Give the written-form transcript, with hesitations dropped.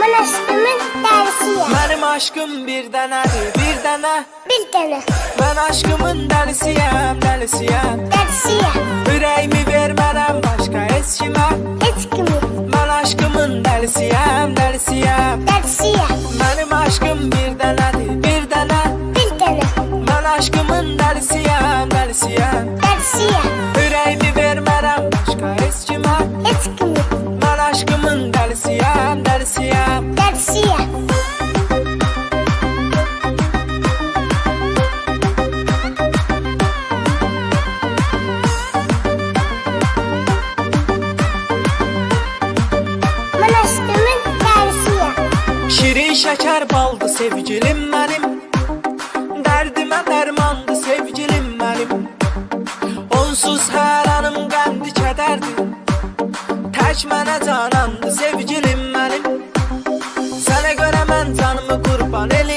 Ben aşkımın dersiyim. Benim aşkım bir dənədir, bir dənə. Bir tane Ben aşkımın dəlisiyəm, dəlisiyəm. dersiyim. Ürəyimi vermərəm başqa heç kimə. Hiç kimi Ben aşkımın dəlisiyəm, dəlisiyəm. dersiyim. Benim aşkım bir dənədir, bir dənə. Bir tane Ben aşkımın dəlisiyəm, dəlisiyəm. dersiyim. Ürəyimi vermərəm başqa heç kimə. Hiç kimi Ben aşkımın dəlisiyəm, dəlisiyəm. dersiyim. Ben aşkımın dersiyim. Şirin şəkər baldı sevgilim mənim. Dərdimə dərmandı sevgilim mənim. Onsuz hər anım qəmdi kədərdir. Tək mənə canandı sevgilim mənim. Sənə görə mən canımı qurban eləyirəm.